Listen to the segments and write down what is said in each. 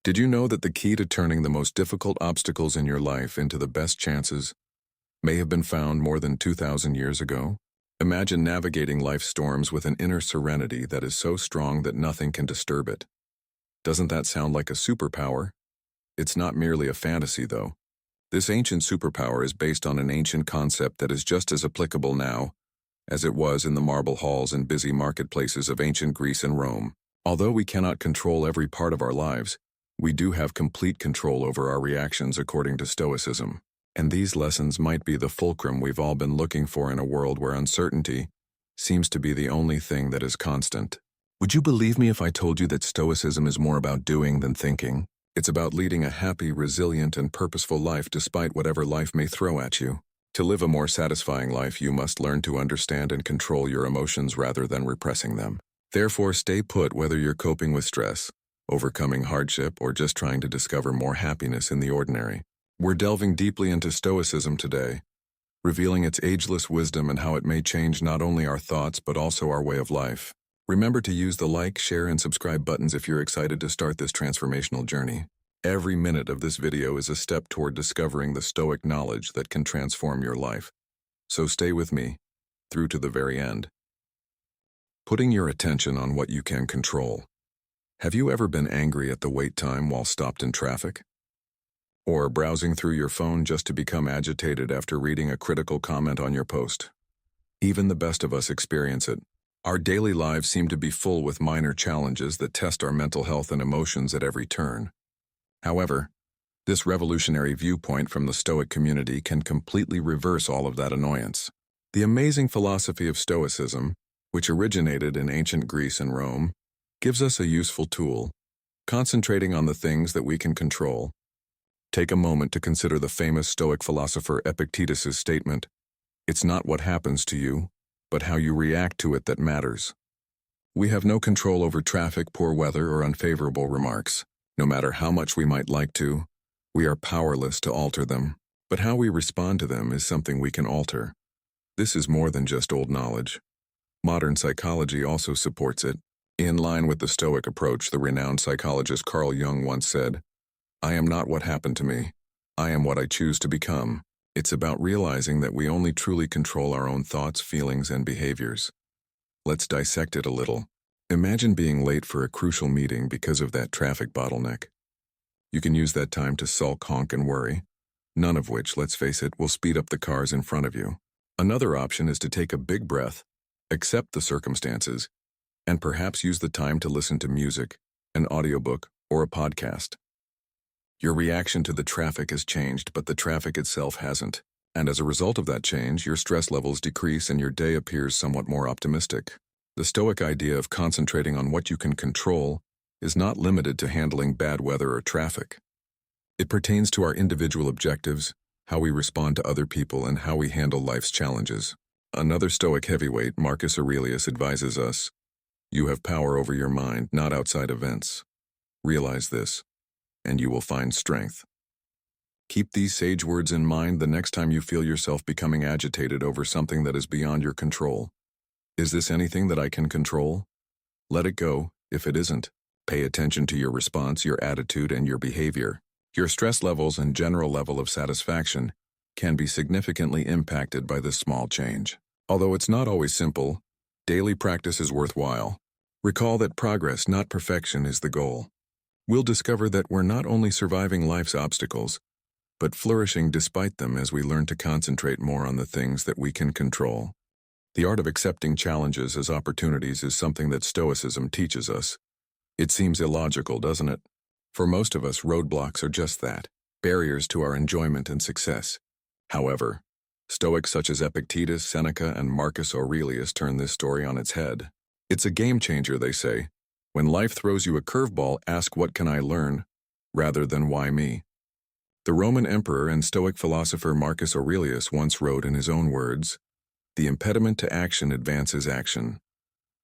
Did you know that the key to turning the most difficult obstacles in your life into the best chances may have been found more than 2,000 years ago? Imagine navigating life's storms with an inner serenity that is so strong that nothing can disturb it. Doesn't that sound like a superpower? It's not merely a fantasy, though. This ancient superpower is based on an ancient concept that is just as applicable now as it was in the marble halls and busy marketplaces of ancient Greece and Rome. Although we cannot control every part of our lives, we do have complete control over our reactions according to Stoicism. And these lessons might be the fulcrum we've all been looking for in a world where uncertainty seems to be the only thing that is constant. Would you believe me if I told you that Stoicism is more about doing than thinking? It's about leading a happy, resilient, and purposeful life despite whatever life may throw at you. To live a more satisfying life, you must learn to understand and control your emotions rather than repressing them. Therefore, stay put whether you're coping with stress, overcoming hardship, or just trying to discover more happiness in the ordinary. We're delving deeply into Stoicism today, revealing its ageless wisdom and how it may change not only our thoughts but also our way of life. Remember to use the like, share, and subscribe buttons if you're excited to start this transformational journey. Every minute of this video is a step toward discovering the Stoic knowledge that can transform your life. So stay with me through to the very end. Putting your attention on what you can control. Have you ever been angry at the wait time while stopped in traffic? Or browsing through your phone just to become agitated after reading a critical comment on your post? Even the best of us experience it. Our daily lives seem to be full with minor challenges that test our mental health and emotions at every turn. However, this revolutionary viewpoint from the Stoic community can completely reverse all of that annoyance. The amazing philosophy of Stoicism, which originated in ancient Greece and Rome, gives us a useful tool, concentrating on the things that we can control. Take a moment to consider the famous Stoic philosopher Epictetus' statement, "It's not what happens to you, but how you react to it that matters." We have no control over traffic, poor weather, or unfavorable remarks. No matter how much we might like to, we are powerless to alter them. But how we respond to them is something we can alter. This is more than just old knowledge. Modern psychology also supports it. In line with the Stoic approach, the renowned psychologist Carl Jung once said, "I am not what happened to me. I am what I choose to become." It's about realizing that we only truly control our own thoughts, feelings, and behaviors. Let's dissect it a little. Imagine being late for a crucial meeting because of that traffic bottleneck. You can use that time to sulk, honk, and worry, none of which, let's face it, will speed up the cars in front of you. Another option is to take a big breath, accept the circumstances, and perhaps use the time to listen to music, an audiobook, or a podcast. Your reaction to the traffic has changed, but the traffic itself hasn't. And as a result of that change, your stress levels decrease and your day appears somewhat more optimistic. The Stoic idea of concentrating on what you can control is not limited to handling bad weather or traffic. It pertains to our individual objectives, how we respond to other people, and how we handle life's challenges. Another Stoic heavyweight, Marcus Aurelius, advises us, "You have power over your mind, not outside events. Realize this, and you will find strength." Keep these sage words in mind the next time you feel yourself becoming agitated over something that is beyond your control. Is this anything that I can control? Let it go, if it isn't. Pay attention to your response, your attitude, and your behavior. Your stress levels and general level of satisfaction can be significantly impacted by this small change. Although it's not always simple, daily practice is worthwhile. Recall that progress, not perfection, is the goal. We'll discover that we're not only surviving life's obstacles, but flourishing despite them as we learn to concentrate more on the things that we can control. The art of accepting challenges as opportunities is something that Stoicism teaches us. It seems illogical, doesn't it? For most of us, roadblocks are just that, barriers to our enjoyment and success. However, Stoics such as Epictetus, Seneca, and Marcus Aurelius turn this story on its head. It's a game changer, they say. When life throws you a curveball, ask, "What can I learn?" rather than "Why me?" The Roman emperor and Stoic philosopher Marcus Aurelius once wrote in his own words, "The impediment to action advances action.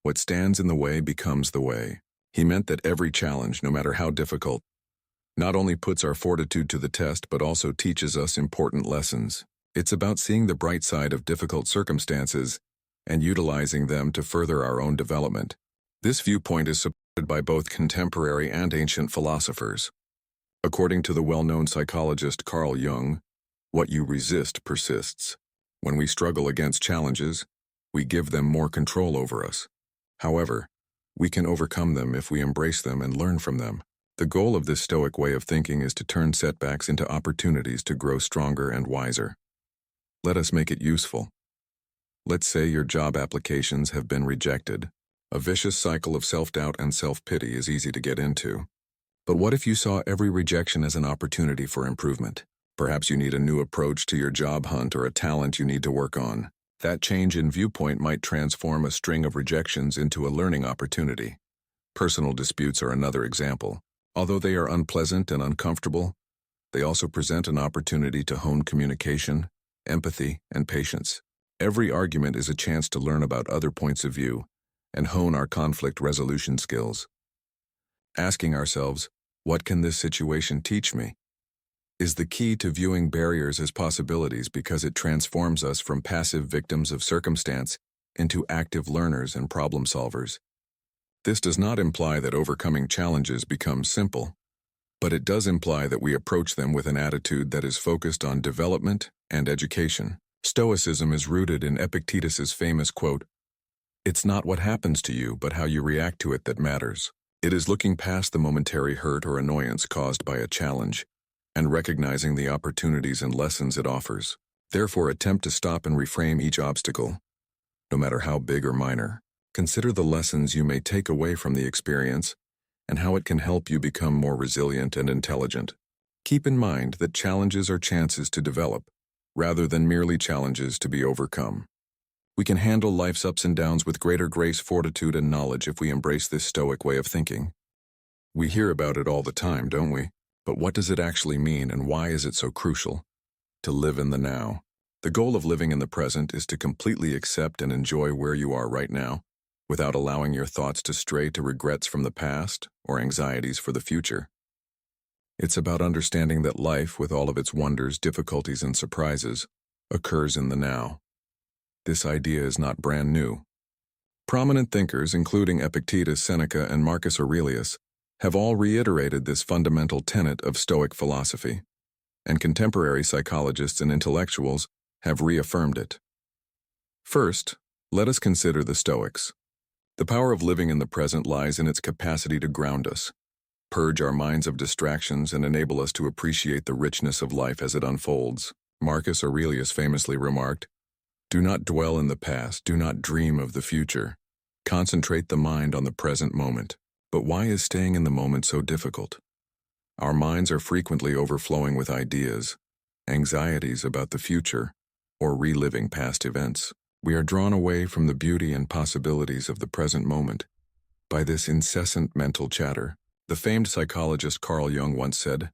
What stands in the way becomes the way." He meant that every challenge, no matter how difficult, not only puts our fortitude to the test but also teaches us important lessons. It's about seeing the bright side of difficult circumstances and utilizing them to further our own development. This viewpoint is supported by both contemporary and ancient philosophers. According to the well-known psychologist Carl Jung, what you resist persists. When we struggle against challenges, we give them more control over us. However, we can overcome them if we embrace them and learn from them. The goal of this Stoic way of thinking is to turn setbacks into opportunities to grow stronger and wiser. Let us make it useful. Let's say your job applications have been rejected. A vicious cycle of self-doubt and self-pity is easy to get into. But what if you saw every rejection as an opportunity for improvement? Perhaps you need a new approach to your job hunt or a talent you need to work on. That change in viewpoint might transform a string of rejections into a learning opportunity. Personal disputes are another example. Although they are unpleasant and uncomfortable, they also present an opportunity to hone communication, empathy, and patience. Every argument is a chance to learn about other points of view and hone our conflict resolution skills. Asking ourselves, what can this situation teach me, is the key to viewing barriers as possibilities because it transforms us from passive victims of circumstance into active learners and problem solvers. This does not imply that overcoming challenges becomes simple, but it does imply that we approach them with an attitude that is focused on development and education. Stoicism is rooted in Epictetus's famous quote, "It's not what happens to you, but how you react to it that matters." It is looking past the momentary hurt or annoyance caused by a challenge and recognizing the opportunities and lessons it offers. Therefore, attempt to stop and reframe each obstacle, no matter how big or minor. Consider the lessons you may take away from the experience and how it can help you become more resilient and intelligent. Keep in mind that challenges are chances to develop, rather than merely challenges to be overcome. We can handle life's ups and downs with greater grace, fortitude, and knowledge if we embrace this Stoic way of thinking. We hear about it all the time, don't we? But what does it actually mean, and why is it so crucial? To live in the now. The goal of living in the present is to completely accept and enjoy where you are right now, without allowing your thoughts to stray to regrets from the past or anxieties for the future. It's about understanding that life, with all of its wonders, difficulties, and surprises, occurs in the now. This idea is not brand new. Prominent thinkers, including Epictetus, Seneca, and Marcus Aurelius, have all reiterated this fundamental tenet of Stoic philosophy, and contemporary psychologists and intellectuals have reaffirmed it. First, let us consider the Stoics. The power of living in the present lies in its capacity to ground us, purge our minds of distractions, and enable us to appreciate the richness of life as it unfolds. Marcus Aurelius famously remarked, "Do not dwell in the past, do not dream of the future. Concentrate the mind on the present moment." But why is staying in the moment so difficult? Our minds are frequently overflowing with ideas, anxieties about the future, or reliving past events. We are drawn away from the beauty and possibilities of the present moment by this incessant mental chatter. The famed psychologist Carl Jung once said,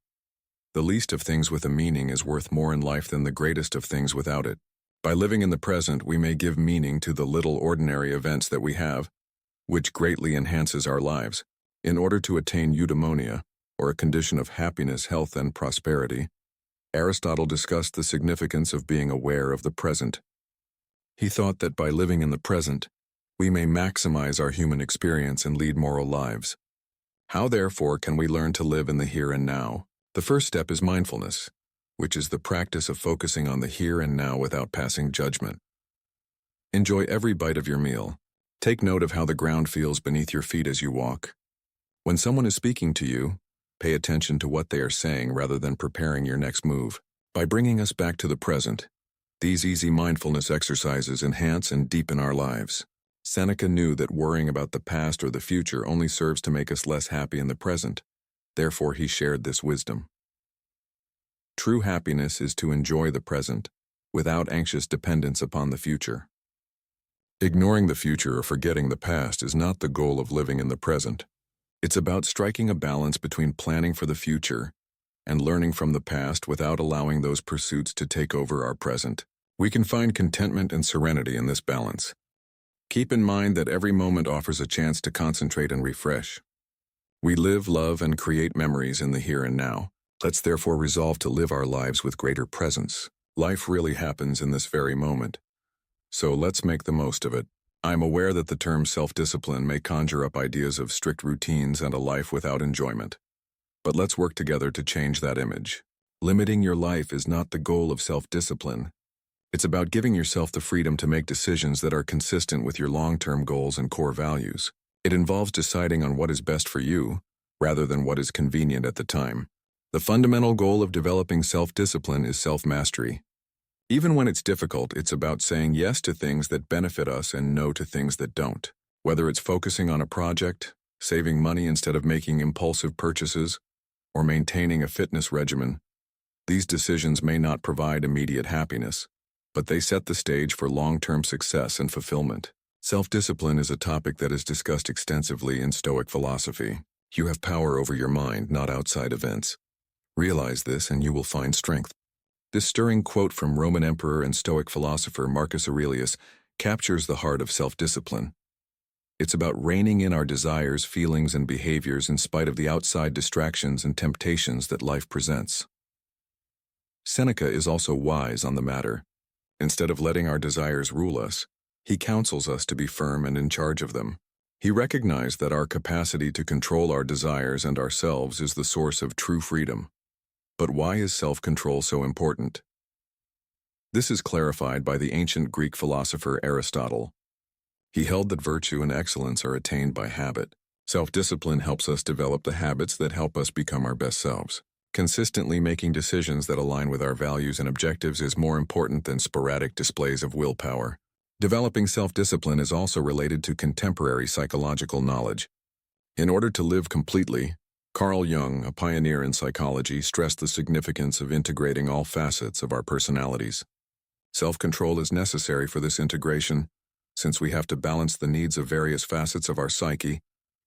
"The least of things with a meaning is worth more in life than the greatest of things without it." By living in the present, we may give meaning to the little ordinary events that we have, which greatly enhances our lives. In order to attain eudaimonia, or a condition of happiness, health, and prosperity, Aristotle discussed the significance of being aware of the present. He thought that by living in the present, we may maximize our human experience and lead moral lives. How, therefore, can we learn to live in the here and now? The first step is mindfulness, which is the practice of focusing on the here and now without passing judgment. Enjoy every bite of your meal. Take note of how the ground feels beneath your feet as you walk. When someone is speaking to you, pay attention to what they are saying rather than preparing your next move. By bringing us back to the present, these easy mindfulness exercises enhance and deepen our lives. Seneca knew that worrying about the past or the future only serves to make us less happy in the present. Therefore, he shared this wisdom. True happiness is to enjoy the present, without anxious dependence upon the future. Ignoring the future or forgetting the past is not the goal of living in the present. It's about striking a balance between planning for the future and learning from the past without allowing those pursuits to take over our present. We can find contentment and serenity in this balance. Keep in mind that every moment offers a chance to concentrate and refresh. We live, love, and create memories in the here and now. Let's therefore resolve to live our lives with greater presence. Life really happens in this very moment. So let's make the most of it. I'm aware that the term self-discipline may conjure up ideas of strict routines and a life without enjoyment. But let's work together to change that image. Limiting your life is not the goal of self-discipline. It's about giving yourself the freedom to make decisions that are consistent with your long-term goals and core values. It involves deciding on what is best for you, rather than what is convenient at the time. The fundamental goal of developing self-discipline is self-mastery. Even when it's difficult, it's about saying yes to things that benefit us and no to things that don't. Whether it's focusing on a project, saving money instead of making impulsive purchases, or maintaining a fitness regimen, these decisions may not provide immediate happiness, but they set the stage for long-term success and fulfillment. Self-discipline is a topic that is discussed extensively in Stoic philosophy. You have power over your mind, not outside events. Realize this and you will find strength. This stirring quote from Roman emperor and Stoic philosopher Marcus Aurelius captures the heart of self-discipline. It's about reining in our desires, feelings, and behaviors in spite of the outside distractions and temptations that life presents. Seneca is also wise on the matter. Instead of letting our desires rule us, he counsels us to be firm and in charge of them. He recognized that our capacity to control our desires and ourselves is the source of true freedom. But why is self-control so important? This is clarified by the ancient Greek philosopher Aristotle. He held that virtue and excellence are attained by habit. Self-discipline helps us develop the habits that help us become our best selves. Consistently making decisions that align with our values and objectives is more important than sporadic displays of willpower. Developing self-discipline is also related to contemporary psychological knowledge. In order to live completely, Carl Jung, a pioneer in psychology, stressed the significance of integrating all facets of our personalities. Self-control is necessary for this integration, since we have to balance the needs of various facets of our psyche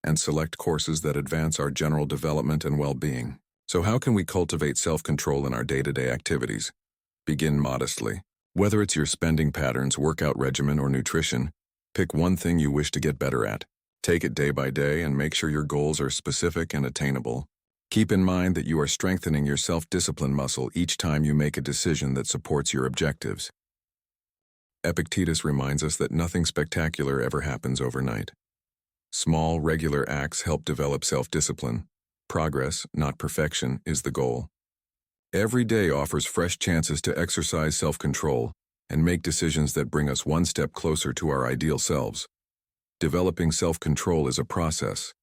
and select courses that advance our general development and well-being. So how can we cultivate self-control in our day-to-day activities? Begin modestly. Whether it's your spending patterns, workout regimen, or nutrition, pick one thing you wish to get better at. Take it day by day and make sure your goals are specific and attainable. Keep in mind that you are strengthening your self-discipline muscle each time you make a decision that supports your objectives. Epictetus reminds us that nothing spectacular ever happens overnight. Small, regular acts help develop self-discipline. Progress, not perfection, is the goal. Every day offers fresh chances to exercise self-control and make decisions that bring us one step closer to our ideal selves. Developing self-control is a process.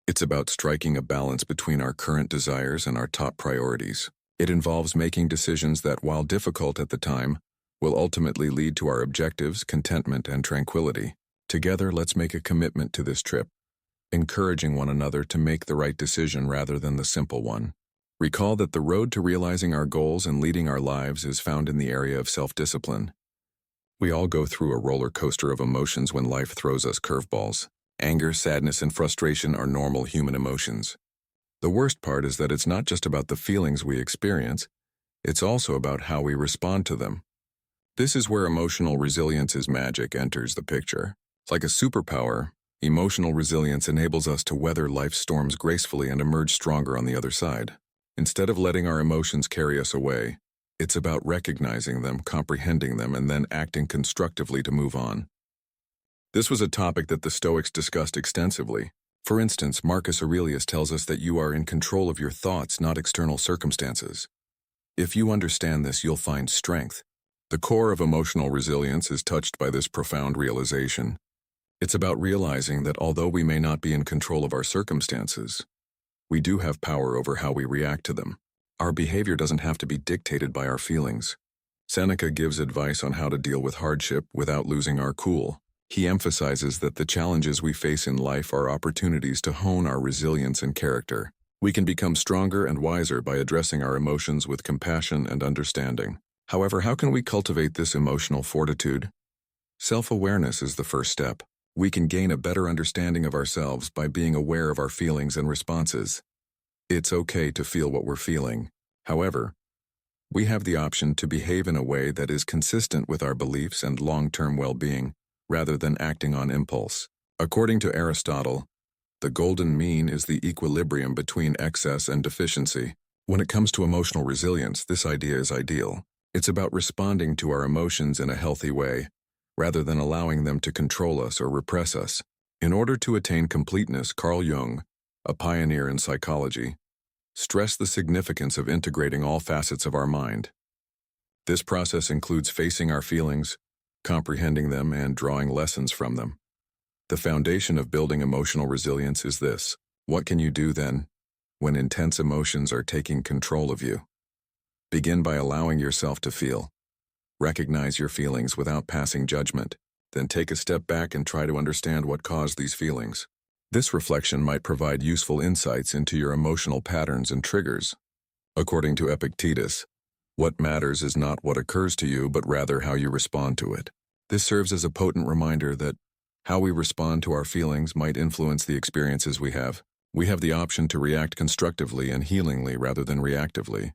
It's about striking a balance between our current desires and our top priorities. It involves making decisions that, while difficult at the time, will ultimately lead to our objectives, contentment, and tranquility. Together, let's make a commitment to this trip, encouraging one another to make the right decision rather than the simple one. Recall that the road to realizing our goals and leading our lives is found in the area of self-discipline. We all go through a roller coaster of emotions when life throws us curveballs. Anger, sadness, and frustration are normal human emotions. The worst part is that it's not just about the feelings we experience, it's also about how we respond to them. This is where emotional resilience's magic enters the picture. Like a superpower, emotional resilience enables us to weather life's storms gracefully and emerge stronger on the other side. Instead of letting our emotions carry us away, it's about recognizing them, comprehending them, and then acting constructively to move on. This was a topic that the Stoics discussed extensively. For instance, Marcus Aurelius tells us that you are in control of your thoughts, not external circumstances. If you understand this, you'll find strength. The core of emotional resilience is touched by this profound realization. It's about realizing that although we may not be in control of our circumstances, we do have power over how we react to them. Our behavior doesn't have to be dictated by our feelings. Seneca gives advice on how to deal with hardship without losing our cool. He emphasizes that the challenges we face in life are opportunities to hone our resilience and character. We can become stronger and wiser by addressing our emotions with compassion and understanding. However, how can we cultivate this emotional fortitude? Self-awareness is the first step. We can gain a better understanding of ourselves by being aware of our feelings and responses. It's okay to feel what we're feeling. However, we have the option to behave in a way that is consistent with our beliefs and long-term well-being, rather than acting on impulse. According to Aristotle, the golden mean is the equilibrium between excess and deficiency. When it comes to emotional resilience, this idea is ideal. It's about responding to our emotions in a healthy way, rather than allowing them to control us or repress us. In order to attain completeness, Carl Jung, a pioneer in psychology, stress the significance of integrating all facets of our mind. This process includes facing our feelings, comprehending them, and drawing lessons from them. The foundation of building emotional resilience is this. What can you do then, when intense emotions are taking control of you? Begin by allowing yourself to feel. Recognize your feelings without passing judgment. Then take a step back and try to understand what caused these feelings. This reflection might provide useful insights into your emotional patterns and triggers. According to Epictetus, what matters is not what occurs to you, but rather how you respond to it. This serves as a potent reminder that how we respond to our feelings might influence the experiences we have. We have the option to react constructively and healingly rather than reactively.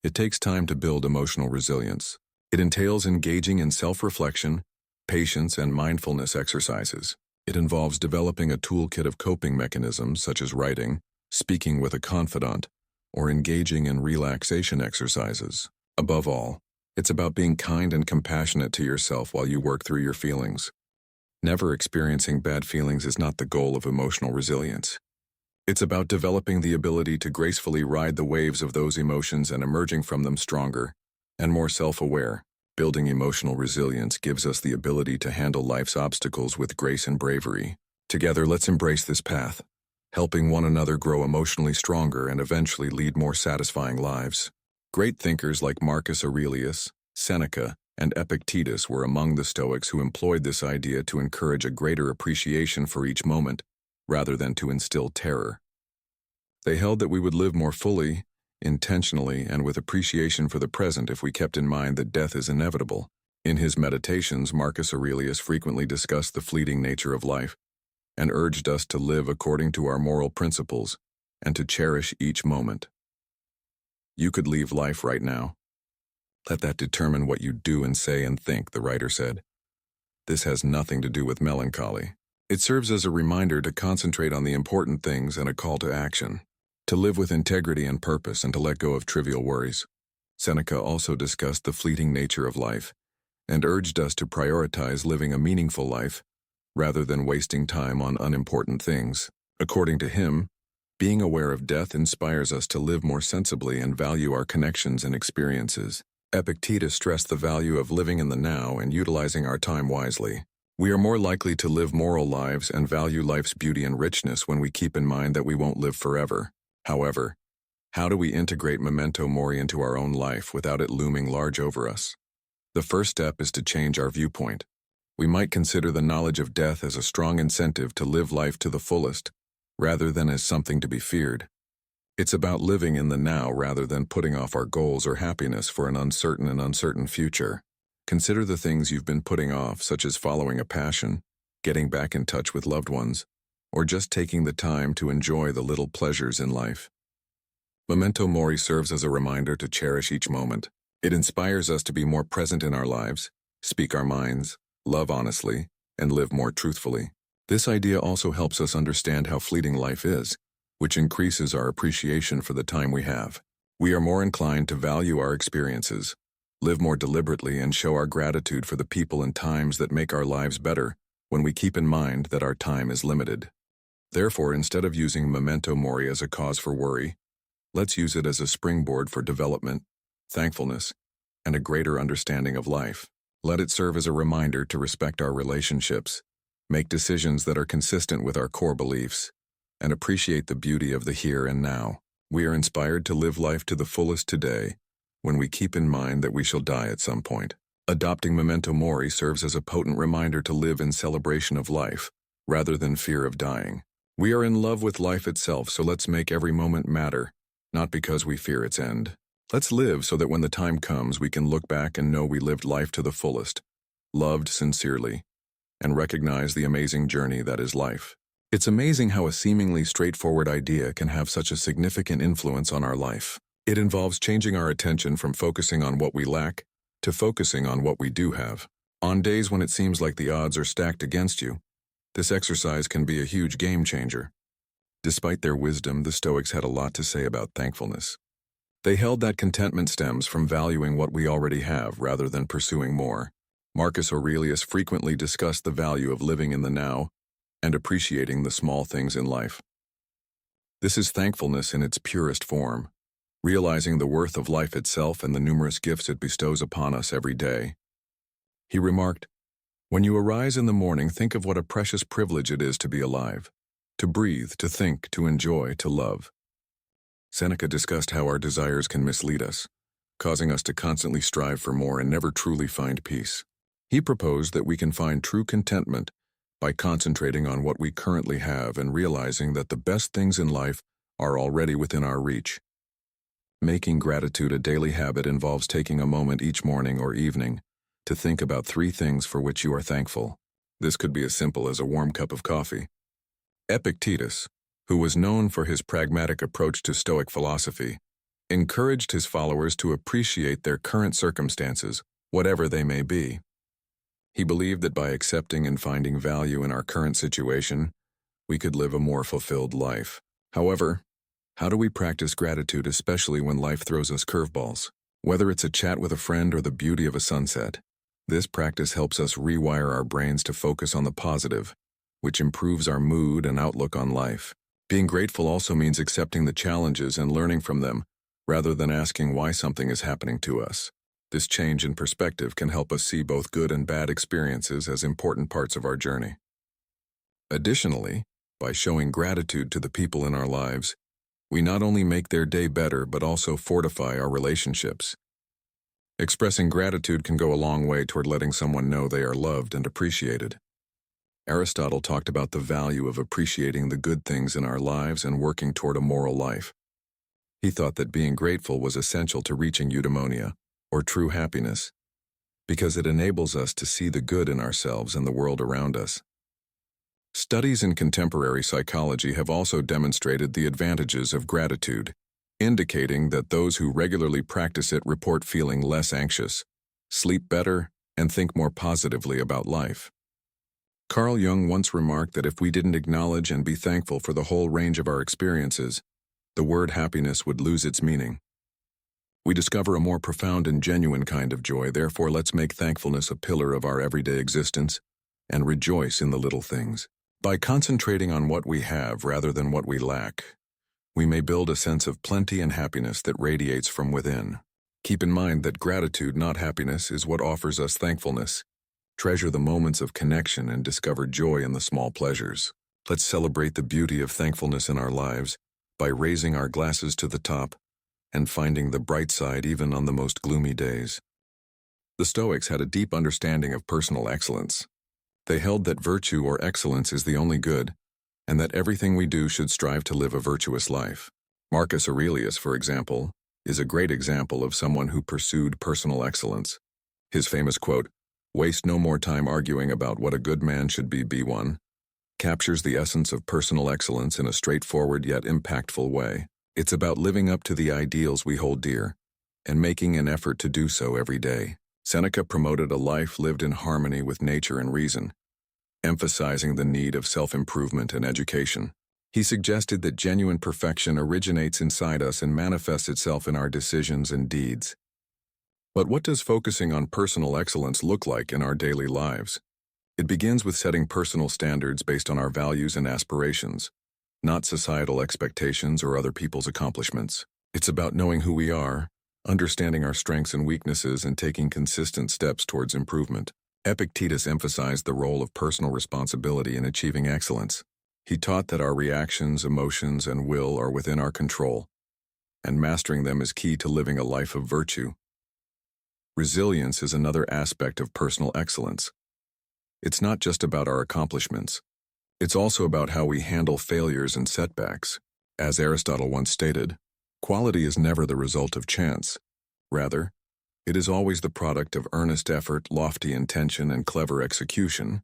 It takes time to build emotional resilience. It entails engaging in self-reflection, patience, and mindfulness exercises. It involves developing a toolkit of coping mechanisms such as writing, speaking with a confidant, or engaging in relaxation exercises. Above all, it's about being kind and compassionate to yourself while you work through your feelings. Never experiencing bad feelings is not the goal of emotional resilience. It's about developing the ability to gracefully ride the waves of those emotions and emerging from them stronger and more self-aware. Building emotional resilience gives us the ability to handle life's obstacles with grace and bravery. Together, let's embrace this path, helping one another grow emotionally stronger and eventually lead more satisfying lives. Great thinkers like Marcus Aurelius, Seneca, and Epictetus were among the Stoics who employed this idea to encourage a greater appreciation for each moment, rather than to instill terror. They held that we would live more fully, intentionally, and with appreciation for the present if we kept in mind that death is inevitable. In his meditations, Marcus Aurelius frequently discussed the fleeting nature of life and urged us to live according to our moral principles and to cherish each moment. You could leave life right now. Let that determine what you do and say and think, the writer said. This has nothing to do with melancholy. It serves as a reminder to concentrate on the important things and a call to action, to live with integrity and purpose and to let go of trivial worries. Seneca also discussed the fleeting nature of life and urged us to prioritize living a meaningful life rather than wasting time on unimportant things. According to him, being aware of death inspires us to live more sensibly and value our connections and experiences. Epictetus stressed the value of living in the now and utilizing our time wisely. We are more likely to live moral lives and value life's beauty and richness when we keep in mind that we won't live forever. However, how do we integrate Memento Mori into our own life without it looming large over us? The first step is to change our viewpoint. We might consider the knowledge of death as a strong incentive to live life to the fullest, rather than as something to be feared. It's about living in the now rather than putting off our goals or happiness for an uncertain future. Consider the things you've been putting off, such as following a passion, getting back in touch with loved ones, or just taking the time to enjoy the little pleasures in life. Memento Mori serves as a reminder to cherish each moment. It inspires us to be more present in our lives, speak our minds, love honestly, and live more truthfully. This idea also helps us understand how fleeting life is, which increases our appreciation for the time we have. We are more inclined to value our experiences, live more deliberately, and show our gratitude for the people and times that make our lives better when we keep in mind that our time is limited. Therefore, instead of using Memento Mori as a cause for worry, let's use it as a springboard for development, thankfulness, and a greater understanding of life. Let it serve as a reminder to respect our relationships, make decisions that are consistent with our core beliefs, and appreciate the beauty of the here and now. We are inspired to live life to the fullest today, when we keep in mind that we shall die at some point. Adopting Memento Mori serves as a potent reminder to live in celebration of life, rather than fear of dying. We are in love with life itself, so let's make every moment matter, not because we fear its end. Let's live so that when the time comes, we can look back and know we lived life to the fullest, loved sincerely, and recognize the amazing journey that is life. It's amazing how a seemingly straightforward idea can have such a significant influence on our life. It involves changing our attention from focusing on what we lack to focusing on what we do have. On days when it seems like the odds are stacked against you, this exercise can be a huge game changer. Despite their wisdom, the Stoics had a lot to say about thankfulness. They held that contentment stems from valuing what we already have rather than pursuing more. Marcus Aurelius frequently discussed the value of living in the now and appreciating the small things in life. This is thankfulness in its purest form, realizing the worth of life itself and the numerous gifts it bestows upon us every day. He remarked, "When you arise in the morning, think of what a precious privilege it is to be alive, to breathe, to think, to enjoy, to love." Seneca discussed how our desires can mislead us, causing us to constantly strive for more and never truly find peace. He proposed that we can find true contentment by concentrating on what we currently have and realizing that the best things in life are already within our reach. Making gratitude a daily habit involves taking a moment each morning or evening to think about 3 things for which you are thankful. This could be as simple as a warm cup of coffee. Epictetus, who was known for his pragmatic approach to Stoic philosophy, encouraged his followers to appreciate their current circumstances, whatever they may be. He believed that by accepting and finding value in our current situation, we could live a more fulfilled life. However, how do we practice gratitude, especially when life throws us curveballs? Whether it's a chat with a friend or the beauty of a sunset, this practice helps us rewire our brains to focus on the positive, which improves our mood and outlook on life. Being grateful also means accepting the challenges and learning from them, rather than asking why something is happening to us. This change in perspective can help us see both good and bad experiences as important parts of our journey. Additionally, by showing gratitude to the people in our lives, we not only make their day better but also fortify our relationships. Expressing gratitude can go a long way toward letting someone know they are loved and appreciated. Aristotle talked about the value of appreciating the good things in our lives and working toward a moral life. He thought that being grateful was essential to reaching eudaimonia, or true happiness, because it enables us to see the good in ourselves and the world around us. Studies in contemporary psychology have also demonstrated the advantages of gratitude, indicating that those who regularly practice it report feeling less anxious, sleep better, and think more positively about life. Carl Jung once remarked that if we didn't acknowledge and be thankful for the whole range of our experiences, the word happiness would lose its meaning. We discover a more profound and genuine kind of joy, therefore let's make thankfulness a pillar of our everyday existence and rejoice in the little things. By concentrating on what we have rather than what we lack, we may build a sense of plenty and happiness that radiates from within. Keep in mind that gratitude, not happiness, is what offers us thankfulness. Treasure the moments of connection and discover joy in the small pleasures. Let's celebrate the beauty of thankfulness in our lives by raising our glasses to the top and finding the bright side even on the most gloomy days. The Stoics had a deep understanding of personal excellence. They held that virtue or excellence is the only good, and that everything we do should strive to live a virtuous life. Marcus Aurelius, for example, is a great example of someone who pursued personal excellence. His famous quote, "Waste no more time arguing about what a good man should be one," captures the essence of personal excellence in a straightforward yet impactful way. It's about living up to the ideals we hold dear, and making an effort to do so every day. Seneca promoted a life lived in harmony with nature and reason, emphasizing the need of self-improvement and education. He suggested that genuine perfection originates inside us and manifests itself in our decisions and deeds. But what does focusing on personal excellence look like in our daily lives? It begins with setting personal standards based on our values and aspirations, not societal expectations or other people's accomplishments. It's about knowing who we are, understanding our strengths and weaknesses, and taking consistent steps towards improvement. Epictetus emphasized the role of personal responsibility in achieving excellence. He taught that our reactions, emotions, and will are within our control, and mastering them is key to living a life of virtue. Resilience is another aspect of personal excellence. It's not just about our accomplishments. It's also about how we handle failures and setbacks. As Aristotle once stated, quality is never the result of chance. Rather, it is always the product of earnest effort, lofty intention, and clever execution,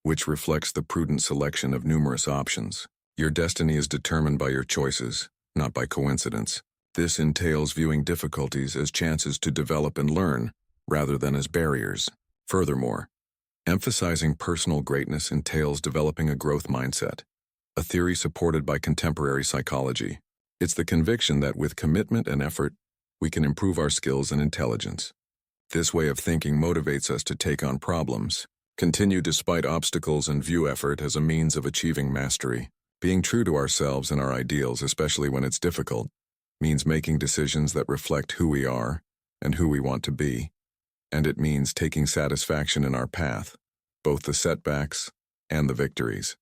which reflects the prudent selection of numerous options. Your destiny is determined by your choices, not by coincidence. This entails viewing difficulties as chances to develop and learn, rather than as barriers. Furthermore, emphasizing personal greatness entails developing a growth mindset, a theory supported by contemporary psychology. It's the conviction that with commitment and effort, we can improve our skills and intelligence. This way of thinking motivates us to take on problems, continue despite obstacles, and view effort as a means of achieving mastery. Being true to ourselves and our ideals, especially when it's difficult, means making decisions that reflect who we are and who we want to be, and it means taking satisfaction in our path, both the setbacks and the victories.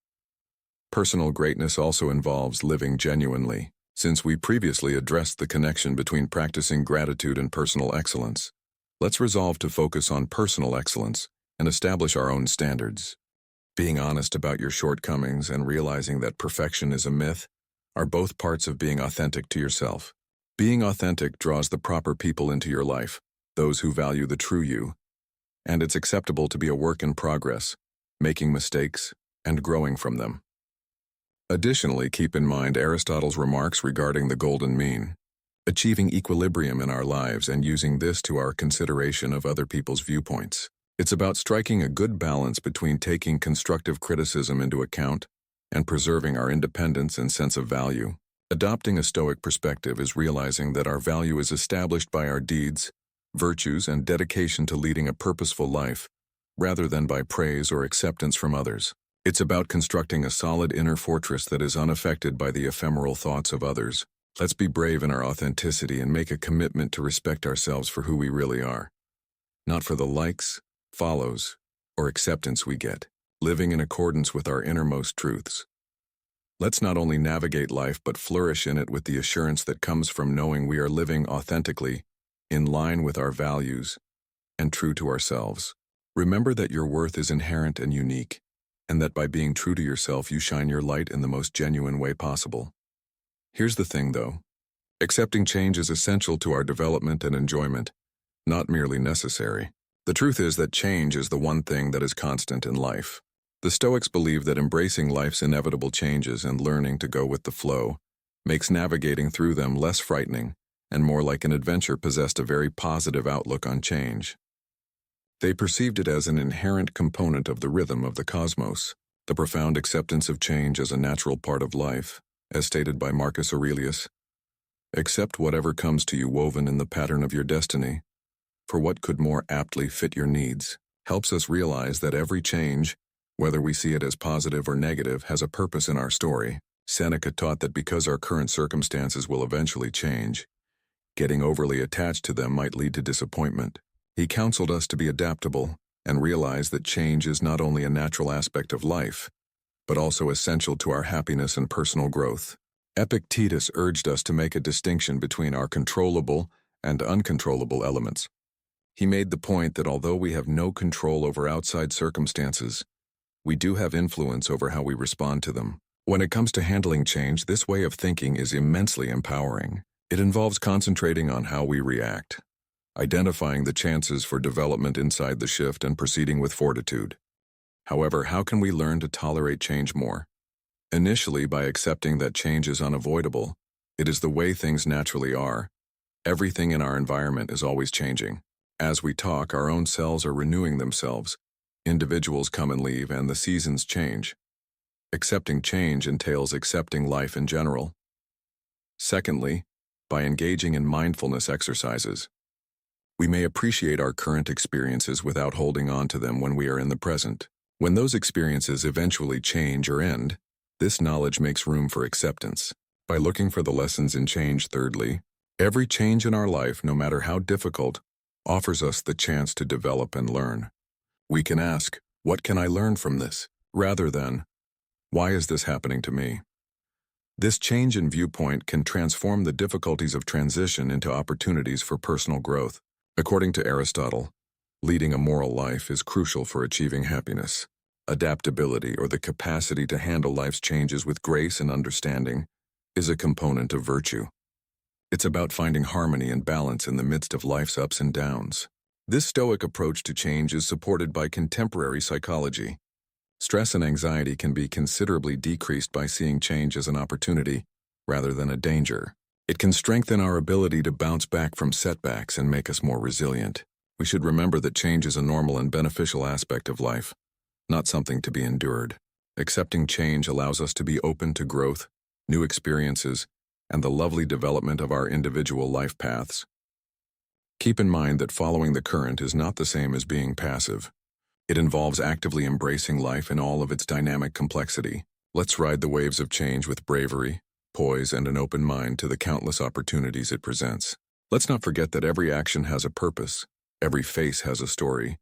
Personal greatness also involves living genuinely, since we previously addressed the connection between practicing gratitude and personal excellence. Let's resolve to focus on personal excellence and establish our own standards. Being honest about your shortcomings and realizing that perfection is a myth are both parts of being authentic to yourself. Being authentic draws the proper people into your life, those who value the true you, and it's acceptable to be a work in progress, making mistakes and growing from them. Additionally, keep in mind Aristotle's remarks regarding the golden mean, achieving equilibrium in our lives and using this to our consideration of other people's viewpoints. It's about striking a good balance between taking constructive criticism into account and preserving our independence and sense of value. Adopting a Stoic perspective is realizing that our value is established by our deeds, virtues, and dedication to leading a purposeful life, rather than by praise or acceptance from others. It's about constructing a solid inner fortress that is unaffected by the ephemeral thoughts of others. Let's be brave in our authenticity and make a commitment to respect ourselves for who we really are, not for the likes, follows, or acceptance we get, living in accordance with our innermost truths. Let's not only navigate life but flourish in it with the assurance that comes from knowing we are living authentically, in line with our values, and true to ourselves. Remember that your worth is inherent and unique, and that by being true to yourself you shine your light in the most genuine way possible. Here's the thing though. Accepting change is essential to our development and enjoyment, not merely necessary. The truth is that change is the one thing that is constant in life. The Stoics believe that embracing life's inevitable changes and learning to go with the flow makes navigating through them less frightening and more like an adventure possessed a very positive outlook on change. They perceived it as an inherent component of the rhythm of the cosmos, the profound acceptance of change as a natural part of life, as stated by Marcus Aurelius. Accept whatever comes to you woven in the pattern of your destiny, for what could more aptly fit your needs, helps us realize that every change, whether we see it as positive or negative, has a purpose in our story. Seneca taught that because our current circumstances will eventually change, getting overly attached to them might lead to disappointment. He counseled us to be adaptable and realize that change is not only a natural aspect of life, but also essential to our happiness and personal growth. Epictetus urged us to make a distinction between our controllable and uncontrollable elements. He made the point that although we have no control over outside circumstances, we do have influence over how we respond to them. When it comes to handling change, this way of thinking is immensely empowering. It involves concentrating on how we react, identifying the chances for development inside the shift, and proceeding with fortitude. However, how can we learn to tolerate change more? Initially, by accepting that change is unavoidable. It is the way things naturally are. Everything in our environment is always changing. As we talk, our own selves are renewing themselves. Individuals come and leave, and the seasons change. Accepting change entails accepting life in general. Secondly, by engaging in mindfulness exercises, we may appreciate our current experiences without holding on to them when we are in the present. When those experiences eventually change or end, this knowledge makes room for acceptance. By looking for the lessons in change, thirdly, every change in our life, no matter how difficult, offers us the chance to develop and learn. We can ask, what can I learn from this? Rather than, why is this happening to me? This change in viewpoint can transform the difficulties of transition into opportunities for personal growth. According to Aristotle, leading a moral life is crucial for achieving happiness. Adaptability, or the capacity to handle life's changes with grace and understanding, is a component of virtue. It's about finding harmony and balance in the midst of life's ups and downs. This Stoic approach to change is supported by contemporary psychology. Stress and anxiety can be considerably decreased by seeing change as an opportunity rather than a danger. It can strengthen our ability to bounce back from setbacks and make us more resilient. We should remember that change is a normal and beneficial aspect of life, not something to be endured. Accepting change allows us to be open to growth, new experiences, and the lovely development of our individual life paths. Keep in mind that following the current is not the same as being passive. It involves actively embracing life in all of its dynamic complexity. Let's ride the waves of change with bravery, poise, and an open mind to the countless opportunities it presents. Let's not forget that every action has a purpose, every face has a story,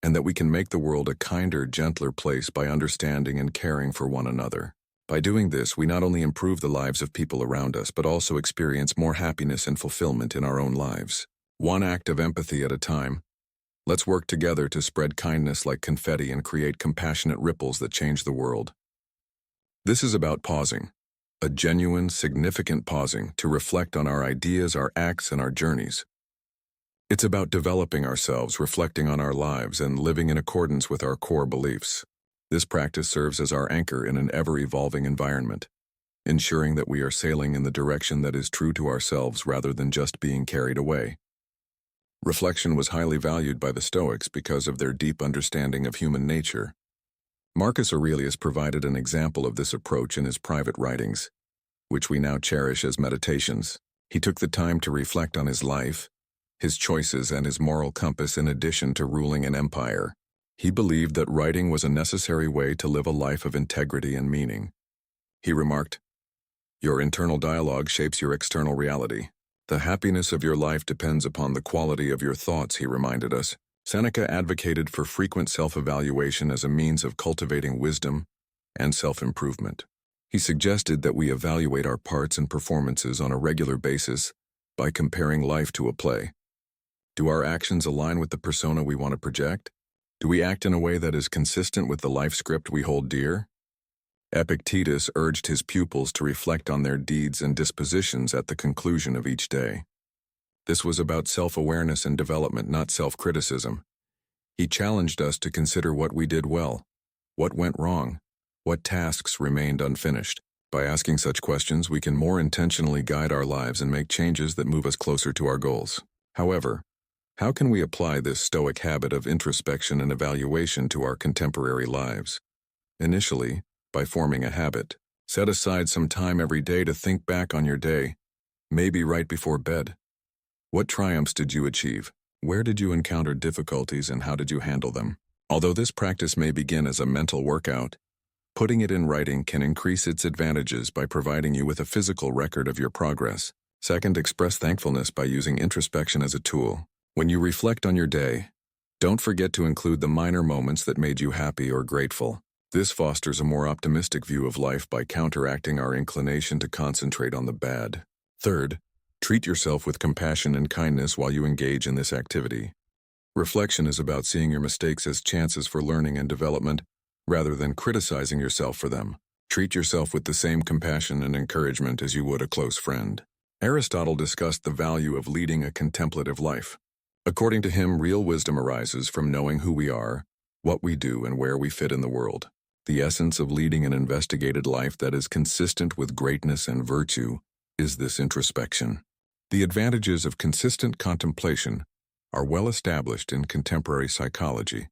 and that we can make the world a kinder, gentler place by understanding and caring for one another. By doing this, we not only improve the lives of people around us, but also experience more happiness and fulfillment in our own lives. One act of empathy at a time. Let's work together to spread kindness like confetti and create compassionate ripples that change the world. This is about pausing, a genuine, significant pausing to reflect on our ideas, our acts, and our journeys. It's about developing ourselves, reflecting on our lives, and living in accordance with our core beliefs. This practice serves as our anchor in an ever-evolving environment, ensuring that we are sailing in the direction that is true to ourselves rather than just being carried away. Reflection was highly valued by the Stoics because of their deep understanding of human nature. Marcus Aurelius provided an example of this approach in his private writings, which we now cherish as meditations. He took the time to reflect on his life, his choices, and his moral compass in addition to ruling an empire. He believed that writing was a necessary way to live a life of integrity and meaning. He remarked, "Your internal dialogue shapes your external reality. The happiness of your life depends upon the quality of your thoughts," he reminded us. Seneca advocated for frequent self-evaluation as a means of cultivating wisdom and self-improvement. He suggested that we evaluate our parts and performances on a regular basis by comparing life to a play. Do our actions align with the persona we want to project? Do we act in a way that is consistent with the life script we hold dear? Epictetus urged his pupils to reflect on their deeds and dispositions at the conclusion of each day. This was about self-awareness and development, not self-criticism. He challenged us to consider what we did well, what went wrong, what tasks remained unfinished. By asking such questions, we can more intentionally guide our lives and make changes that move us closer to our goals. However, how can we apply this Stoic habit of introspection and evaluation to our contemporary lives? Initially, by forming a habit. Set aside some time every day to think back on your day, maybe right before bed. What triumphs did you achieve? Where did you encounter difficulties and how did you handle them? Although this practice may begin as a mental workout, putting it in writing can increase its advantages by providing you with a physical record of your progress. Second, express thankfulness by using introspection as a tool. When you reflect on your day, don't forget to include the minor moments that made you happy or grateful. This fosters a more optimistic view of life by counteracting our inclination to concentrate on the bad. Third, treat yourself with compassion and kindness while you engage in this activity. Reflection is about seeing your mistakes as chances for learning and development, rather than criticizing yourself for them. Treat yourself with the same compassion and encouragement as you would a close friend. Aristotle discussed the value of leading a contemplative life. According to him, real wisdom arises from knowing who we are, what we do, and where we fit in the world. The essence of leading an investigated life that is consistent with greatness and virtue is this introspection. The advantages of consistent contemplation are well established in contemporary psychology,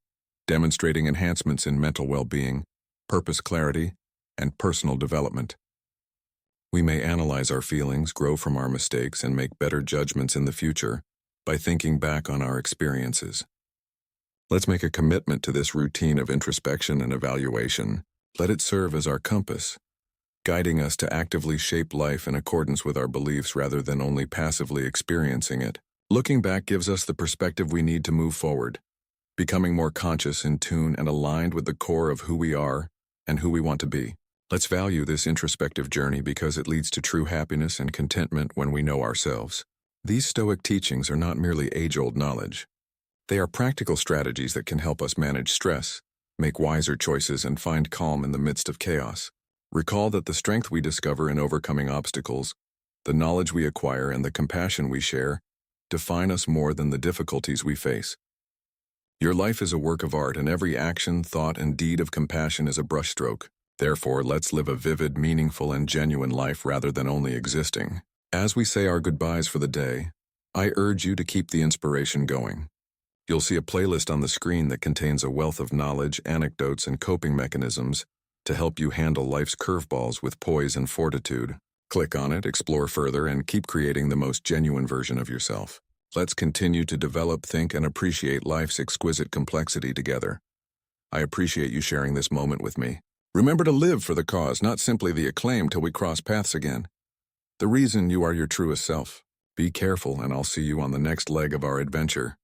demonstrating enhancements in mental well-being, purpose clarity, and personal development. We may analyze our feelings, grow from our mistakes, and make better judgments in the future by thinking back on our experiences. Let's make a commitment to this routine of introspection and evaluation. Let it serve as our compass, guiding us to actively shape life in accordance with our beliefs rather than only passively experiencing it. Looking back gives us the perspective we need to move forward, becoming more conscious, in tune, and aligned with the core of who we are and who we want to be. Let's value this introspective journey because it leads to true happiness and contentment when we know ourselves. These Stoic teachings are not merely age-old knowledge. They are practical strategies that can help us manage stress, make wiser choices, and find calm in the midst of chaos. Recall that the strength we discover in overcoming obstacles, the knowledge we acquire, and the compassion we share define us more than the difficulties we face. Your life is a work of art, and every action, thought, and deed of compassion is a brushstroke. Therefore, let's live a vivid, meaningful, and genuine life rather than only existing. As we say our goodbyes for the day, I urge you to keep the inspiration going. You'll see a playlist on the screen that contains a wealth of knowledge, anecdotes, and coping mechanisms to help you handle life's curveballs with poise and fortitude. Click on it, explore further, and keep creating the most genuine version of yourself. Let's continue to develop, think, and appreciate life's exquisite complexity together. I appreciate you sharing this moment with me. Remember to live for the cause, not simply the acclaim till we cross paths again. The reason you are your truest self. Be careful, and I'll see you on the next leg of our adventure.